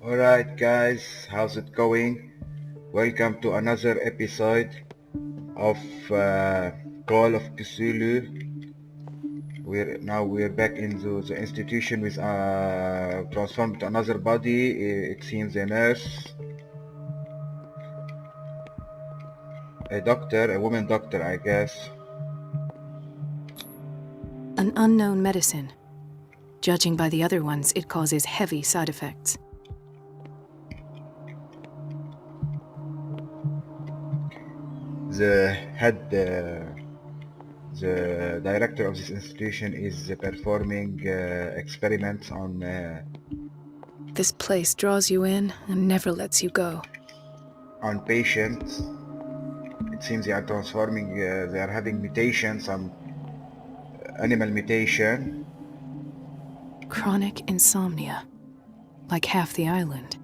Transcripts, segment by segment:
Alright guys, how's it going? Welcome to another episode of Call of Cthulhu. We're back into the institution with transformed to another body. It seems a nurse, a doctor, a woman doctor, I guess. An unknown medicine. Judging by the other ones, it causes heavy side effects. The head, the director of this institution is performing experiments on This place draws you in and never lets you go. Patients. It seems they are transforming, they are having mutation, some animal mutation. Chronic insomnia. Like half the island.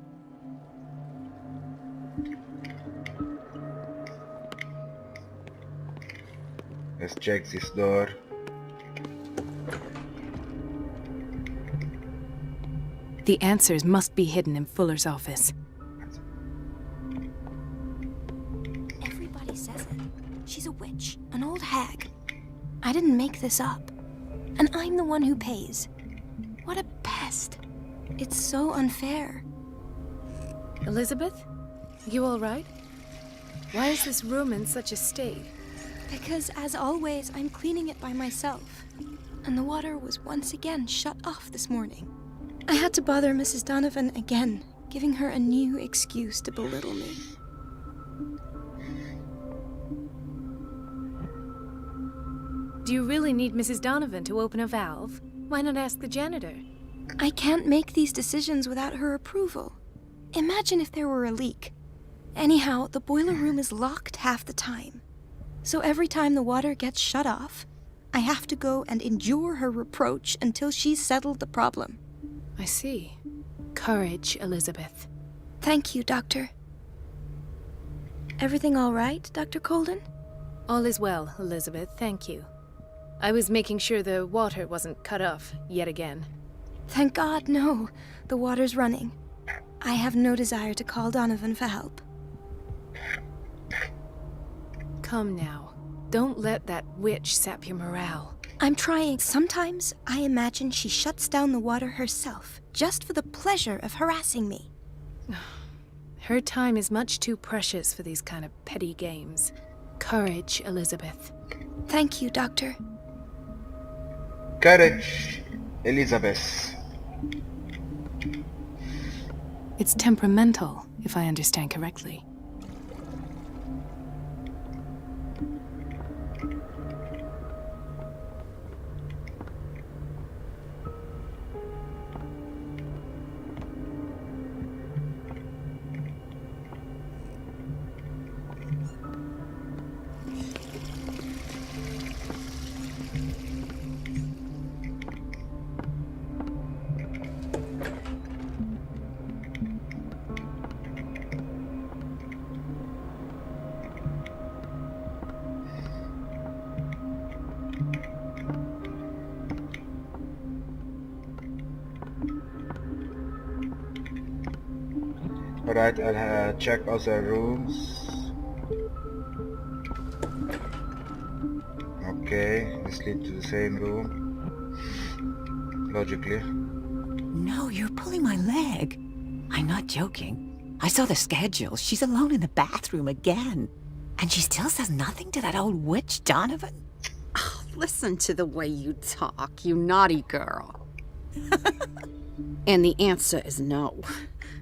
Let's check this door. The answers must be hidden in Fuller's office. Everybody says it. She's a witch, an old hag. I didn't make this up. And I'm the one who pays. What a pest. It's so unfair. Elizabeth? You all right? Why is this room in such a state? Because, as always, I'm cleaning it by myself. And the water was once again shut off this morning. I had to bother Mrs. Donovan again, giving her a new excuse to belittle me. Do you really need Mrs. Donovan to open a valve? Why not ask the janitor? I can't make these decisions without her approval. Imagine if there were a leak. Anyhow, the boiler room is locked half the time. So every time the water gets shut off, I have to go and endure her reproach until she's settled the problem. I see. Courage, Elizabeth. Thank you, Doctor. Everything all right, Dr. Colden? All is well, Elizabeth, thank you. I was making sure the water wasn't cut off yet again. Thank God, no. The water's running. I have no desire to call Donovan for help. Come now. Don't let that witch sap your morale. I'm trying. Sometimes I imagine she shuts down the water herself, just for the pleasure of harassing me. Her time is much too precious for these kind of petty games. Courage, Elizabeth. Thank you, Doctor. Courage, Elizabeth. It's temperamental, if I understand correctly. Alright, I'll check other rooms. Okay, this leads to the same room. Logically. No, you're pulling my leg. I'm not joking. I saw the schedule. She's alone in the bathroom again. And she still says nothing to that old witch Donovan? Oh, listen to the way you talk, you naughty girl. And the answer is no.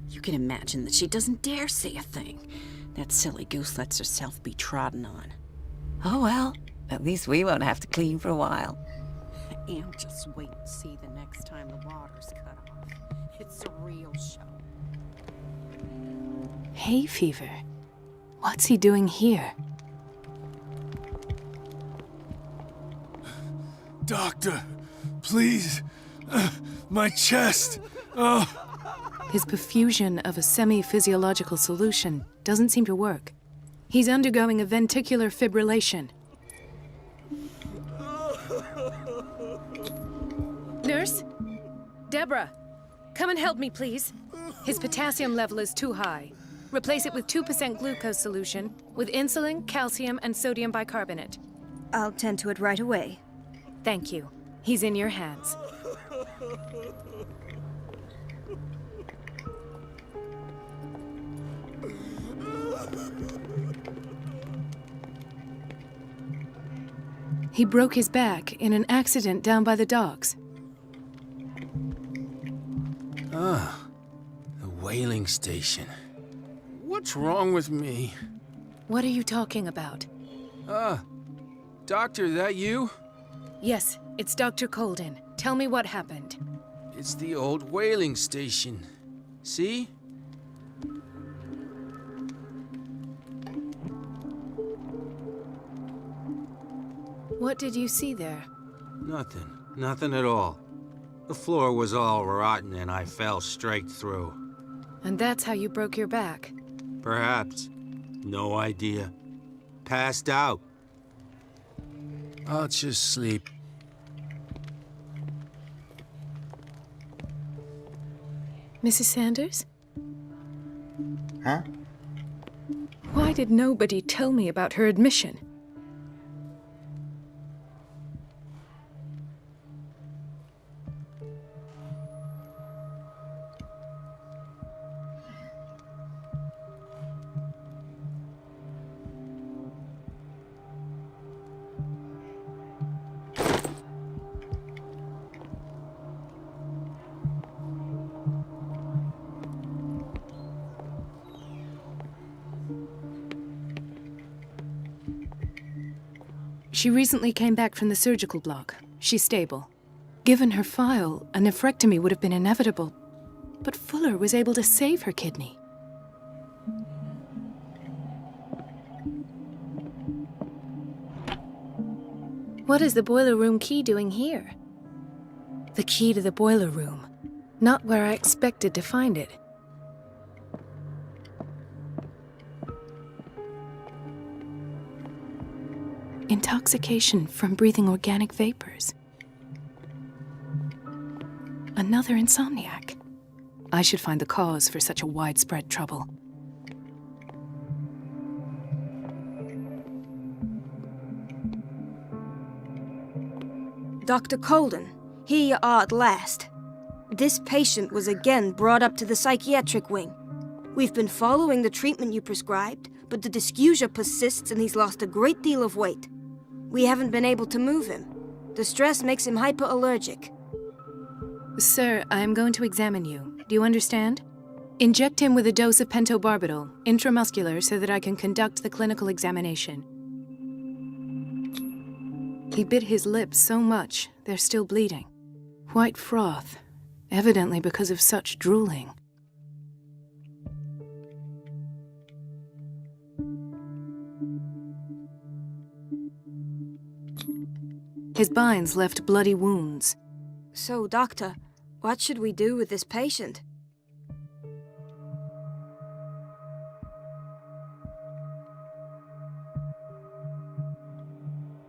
You can imagine that she doesn't dare say a thing. That silly goose lets herself be trodden on. Oh well, at least we won't have to clean for a while. And just wait and see the next time the water's cut off. It's a real show. Hay fever. What's he doing here? Doctor, please. My chest. Oh. His perfusion of a semi-physiological solution doesn't seem to work. He's undergoing a ventricular fibrillation. Nurse? Deborah? Come and help me, please. His potassium level is too high. Replace it with 2% glucose solution with insulin, calcium, and sodium bicarbonate. I'll tend to it right away. Thank you. He's in your hands. He broke his back in an accident down by the docks. Ah, the whaling station. What's wrong with me? What are you talking about? Doctor, that you? Yes, it's Dr. Colden. Tell me what happened. It's the old whaling station. See? What did you see there? Nothing at all. The floor was all rotten and I fell straight through. And that's how you broke your back? Perhaps. No idea. Passed out. I'll just sleep. Mrs. Sanders? Huh? Why did nobody tell me about her admission? She recently came back from the surgical block. She's stable. Given her file, a nephrectomy would have been inevitable. But Fuller was able to save her kidney. What is the boiler room key doing here? The key to the boiler room. Not where I expected to find it. Intoxication from breathing organic vapors. Another insomniac. I should find the cause for such a widespread trouble. Dr. Colden, here you are at last. This patient was again brought up to the psychiatric wing. We've been following the treatment you prescribed, but the dysgeusia persists and he's lost a great deal of weight. We haven't been able to move him. The stress makes him hyperallergic. Sir, I am going to examine you. Do you understand? Inject him with a dose of pentobarbital, intramuscular, so that I can conduct the clinical examination. He bit his lips so much, they're still bleeding. White froth, evidently because of such drooling. His binds left bloody wounds. So, Doctor, what should we do with this patient?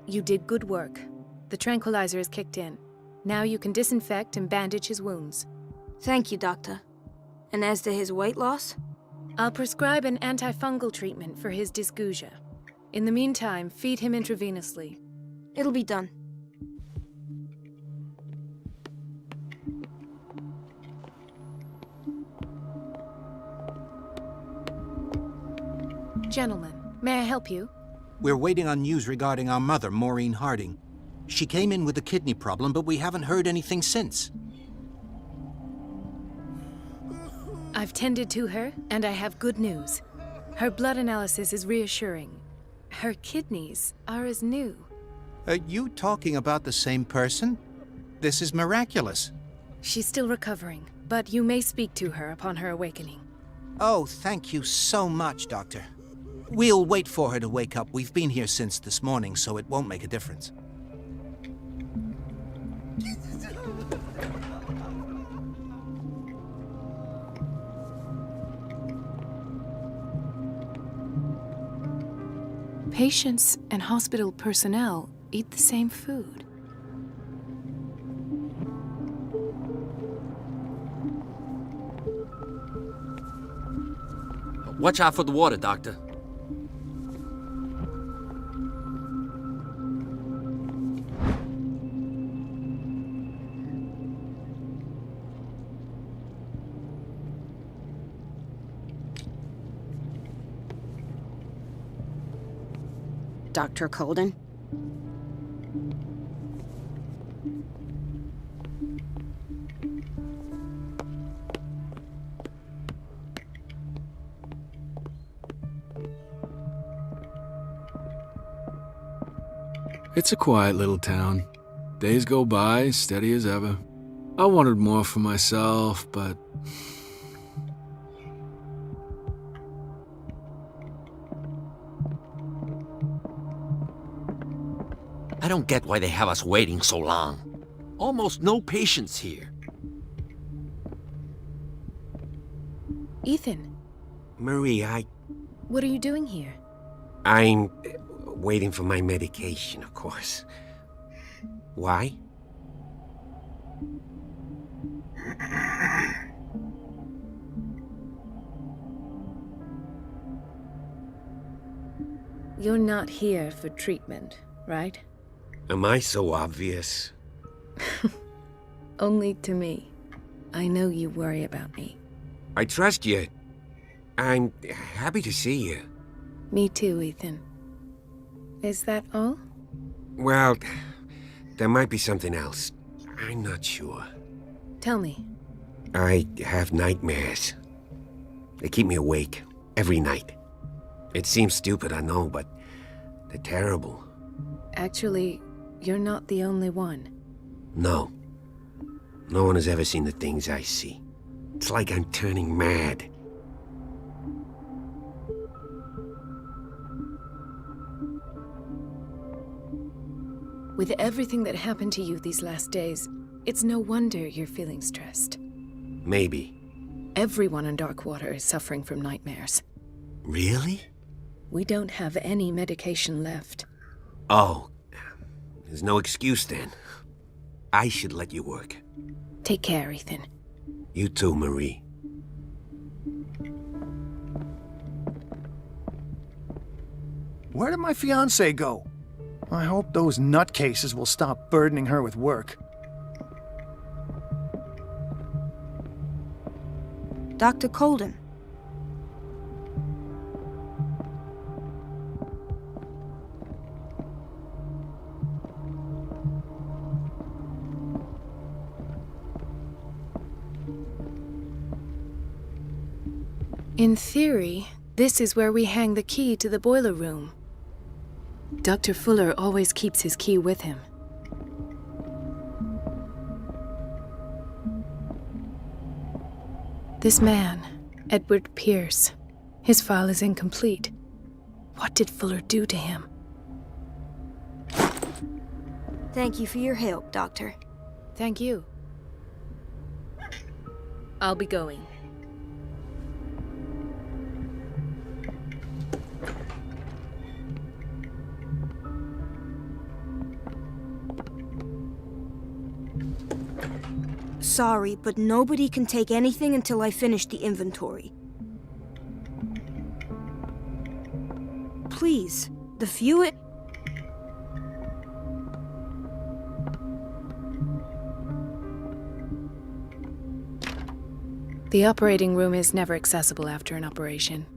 You did good work. The tranquilizer is kicked in. Now you can disinfect and bandage his wounds. Thank you, Doctor. And as to his weight loss? I'll prescribe an antifungal treatment for his dysgeusia. In the meantime, feed him intravenously. It'll be done. Gentlemen, may I help you? We're waiting on news regarding our mother, Maureen Harding. She came in with a kidney problem, but we haven't heard anything since. I've tended to her, and I have good news. Her blood analysis is reassuring. Her kidneys are as new. Are you talking about the same person? This is miraculous. She's still recovering, but you may speak to her upon her awakening. Oh, thank you so much, Doctor. We'll wait for her to wake up. We've been here since this morning, so it won't make a difference. Patients and hospital personnel eat the same food. Watch out for the water, Doctor. Dr. Colden? It's a quiet little town. Days go by, steady as ever. I wanted more for myself, but... I don't get why they have us waiting so long. Almost no patients here. Ethan, Marie, what are you doing here? I'm waiting for my medication, of course. Why? You're not here for treatment, right? Am I so obvious? Only to me. I know you worry about me. I trust you. I'm happy to see you. Me too, Ethan. Is that all? Well, there might be something else. I'm not sure. Tell me. I have nightmares. They keep me awake every night. It seems stupid, I know, but they're terrible. Actually, you're not the only one. No. No one has ever seen the things I see. It's like I'm turning mad. With everything that happened to you these last days, it's no wonder you're feeling stressed. Maybe. Everyone in Darkwater is suffering from nightmares. Really? We don't have any medication left. Oh. There's no excuse then. I should let you work. Take care, Ethan. You too, Marie. Where did my fiancée go? I hope those nutcases will stop burdening her with work. Dr. Colden. In theory, this is where we hang the key to the boiler room. Dr. Fuller always keeps his key with him. This man, Edward Pierce, his file is incomplete. What did Fuller do to him? Thank you for your help, Doctor. Thank you. I'll be going. Sorry, but nobody can take anything until I finish the inventory. Please, the few it... The operating room is never accessible after an operation.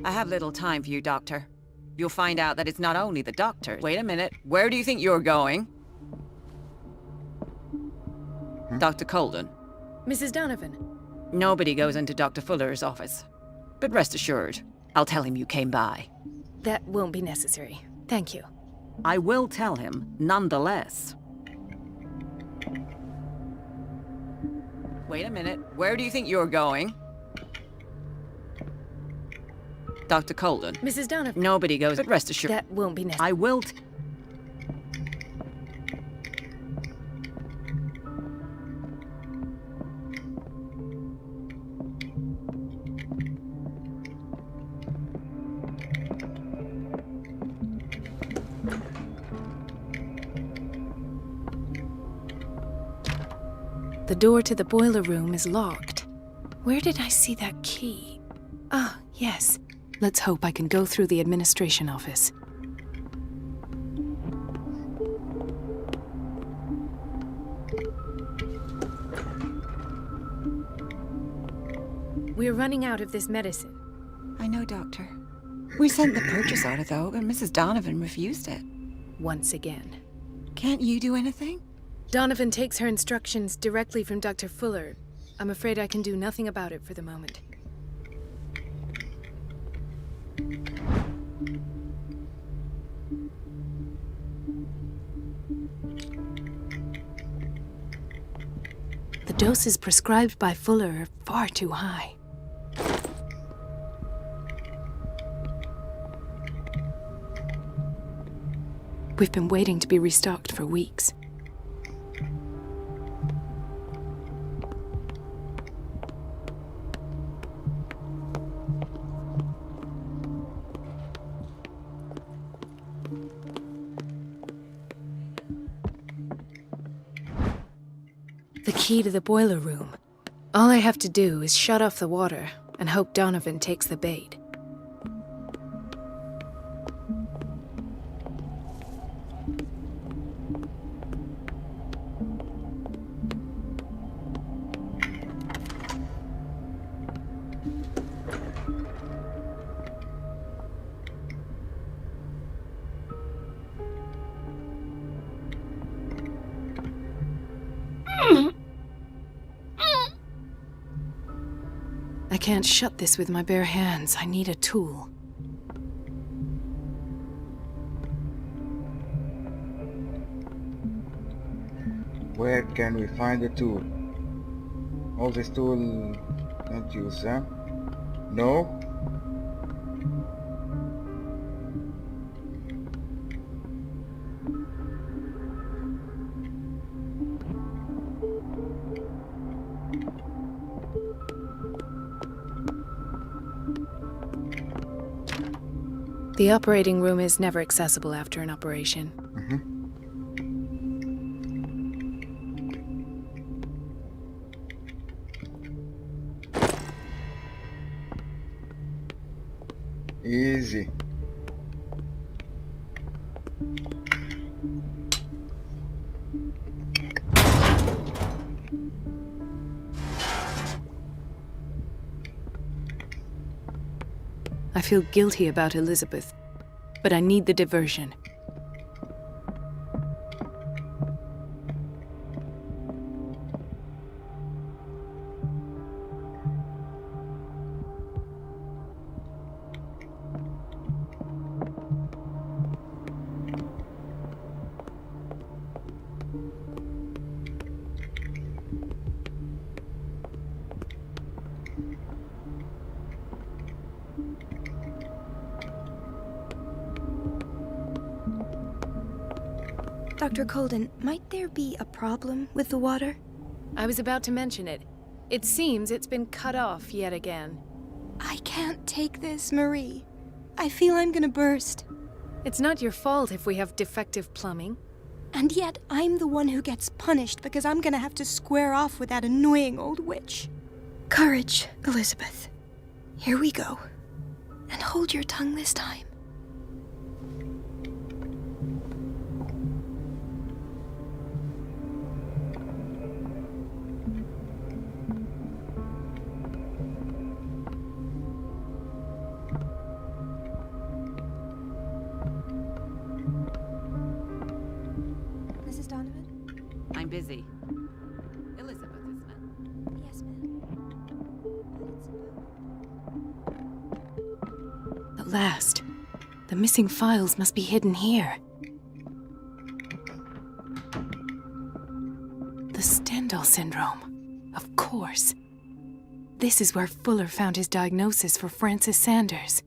I have little time for you, Doctor. You'll find out that it's not only the doctor. Wait a minute. Where do you think you're going? Dr. Colden. Mrs. Donovan. Nobody goes into Dr. Fuller's office. But rest assured, I'll tell him you came by. That won't be necessary. Thank you. I will tell him, nonetheless. Wait a minute. Where do you think you're going? Dr. Colden. Mrs. Donovan. Nobody goes, but rest assured. That won't be necessary. I will The door to the boiler room is locked. Where did I see that key? Ah, yes. Let's hope I can go through the administration office. We're running out of this medicine. I know, Doctor. We sent the purchase order, though, and Mrs. Donovan refused it. Once again. Can't you do anything? Donovan takes her instructions directly from Dr. Fuller. I'm afraid I can do nothing about it for the moment. The doses prescribed by Fuller are far too high. We've been waiting to be restocked for weeks. The key to the boiler room. All I have to do is shut off the water and hope Donovan takes the bait. I can't shut this with my bare hands. I need a tool. Where can we find a tool? All this tool, don't use them. No? The operating room is never accessible after an operation. Easy. I feel guilty about Elizabeth, but I need the diversion. Dr. Colden, might there be a problem with the water? I was about to mention it. It seems it's been cut off yet again. I can't take this, Marie. I feel I'm gonna burst. It's not your fault if we have defective plumbing. And yet, I'm the one who gets punished because I'm gonna have to square off with that annoying old witch. Courage, Elizabeth. Here we go. And hold your tongue this time. busy. Elizabeth, isn't it? Yes, ma'am. At last. The missing files must be hidden here. The Stendhal syndrome. Of course. This is where Fuller found his diagnosis for Francis Sanders.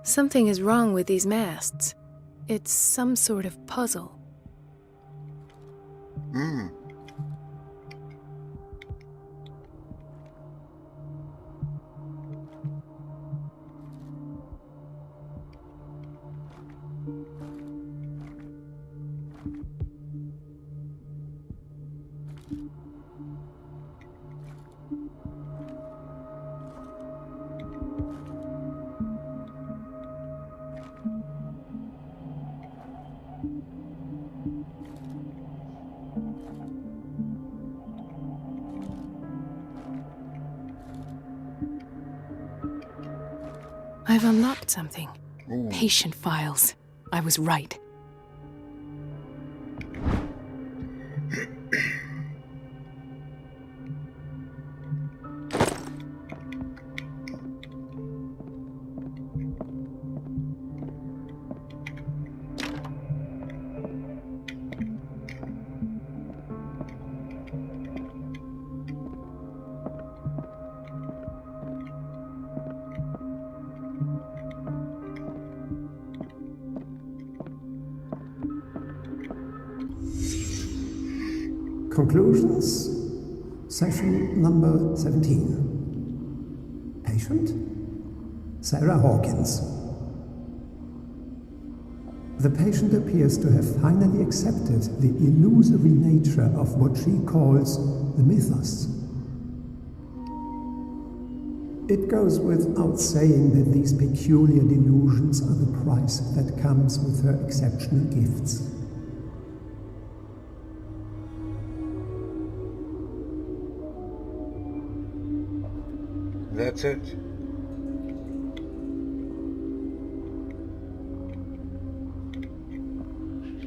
Something is wrong with these masts. It's some sort of puzzle. I've unlocked something. Patient files. I was right. Conclusions, session number 17. Patient, Sarah Hawkins. The patient appears to have finally accepted the illusory nature of what she calls the mythos. It goes without saying that these peculiar delusions are the price that comes with her exceptional gifts. That's it.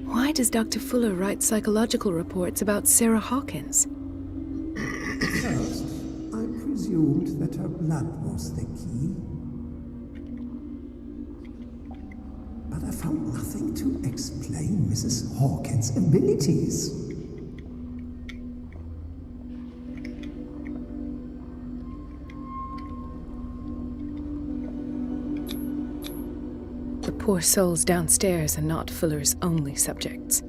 Why does Dr. Fuller write psychological reports about Sarah Hawkins? First, I presumed that her blood was the key. But I found nothing to explain Mrs. Hawkins' abilities. The poor souls downstairs are not Fuller's only subjects.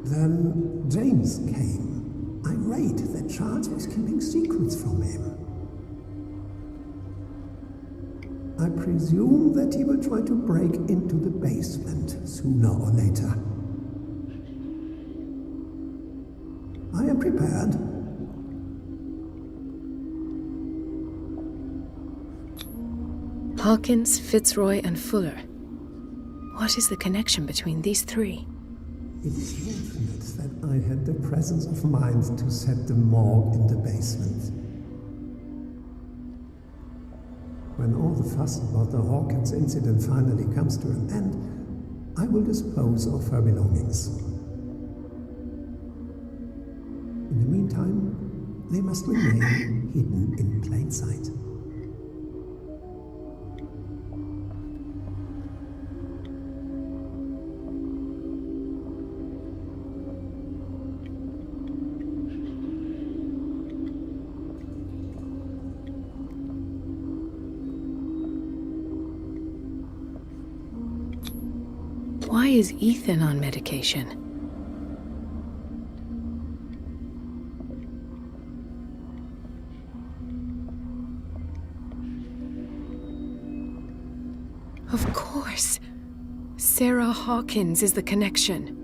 Then James came, irate that Charles was keeping secrets from him. I presume that he will try to break into the basement sooner or later. I am prepared. Hawkins, Fitzroy, and Fuller. What is the connection between these three? It is fortunate that I had the presence of mind to set the morgue in the basement. When all the fuss about the Hawkins incident finally comes to an end, I will dispose of her belongings. In the meantime, they must remain hidden in plain sight. Why is Ethan on medication? Of course. Sarah Hawkins is the connection.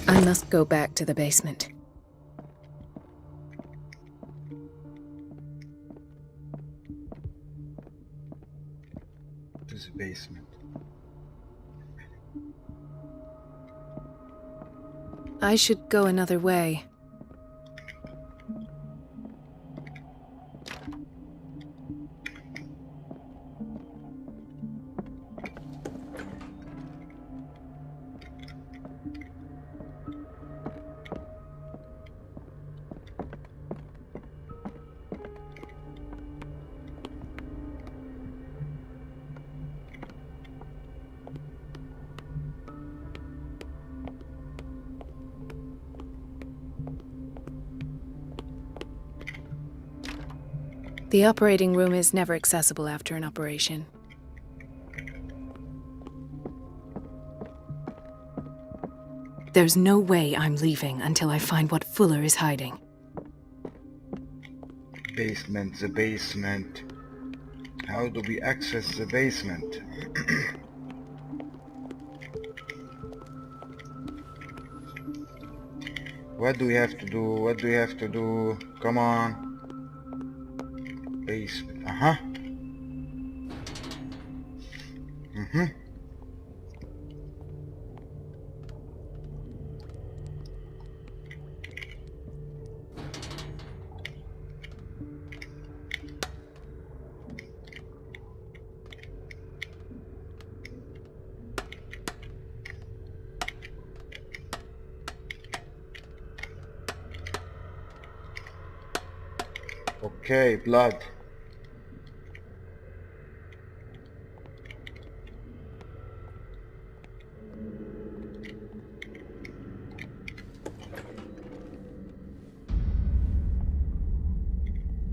I must go back to the basement. To the basement. I should go another way. The operating room is never accessible after an operation. There's no way I'm leaving until I find what Fuller is hiding. Basement, the basement. How do we access the basement? What do we have to do? What do we have to do? Come on. Basement. Okay, blood.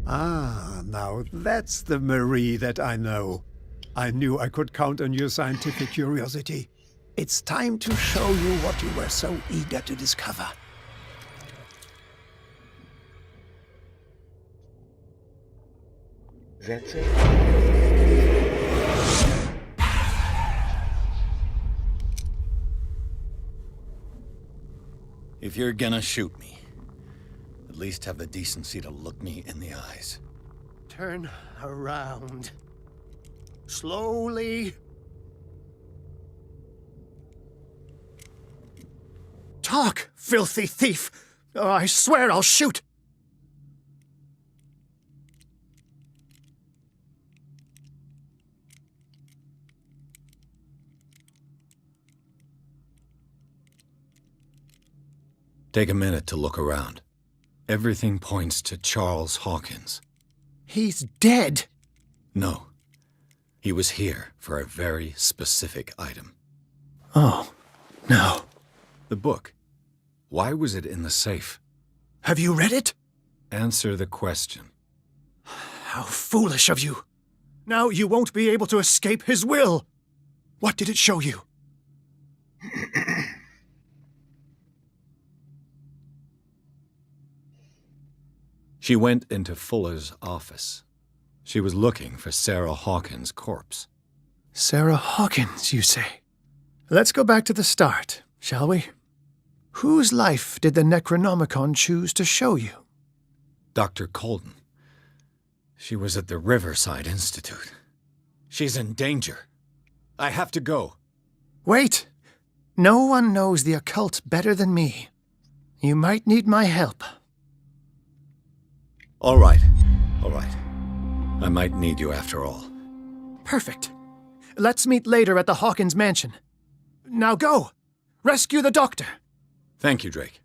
Ah, now that's the Marie that I know. I knew I could count on your scientific curiosity. It's time to show you what you were so eager to discover. That's it. If you're gonna shoot me, at least have the decency to look me in the eyes. Turn around. Slowly. Talk, filthy thief! Or I swear I'll shoot! Take a minute to look around. Everything points to Charles Hawkins. He's dead! No. He was here for a very specific item. Oh, no. The book. Why was it in the safe? Have you read it? Answer the question. How foolish of you. Now you won't be able to escape his will. What did it show you? She went into Fuller's office. She was looking for Sarah Hawkins' corpse. Sarah Hawkins, you say? Let's go back to the start, shall we? Whose life did the Necronomicon choose to show you? Dr. Colden. She was at the Riverside Institute. She's in danger. I have to go. Wait! No one knows the occult better than me. You might need my help. All right. All right. I might need you after all. Perfect. Let's meet later at the Hawkins mansion. Now go! Rescue the doctor! Thank you, Drake.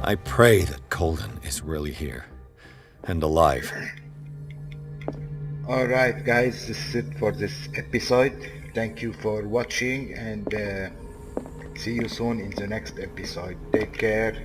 I pray that Colden is really here and alive. Alright guys, this is it for this episode. Thank you for watching, and see you soon in the next episode. Take care.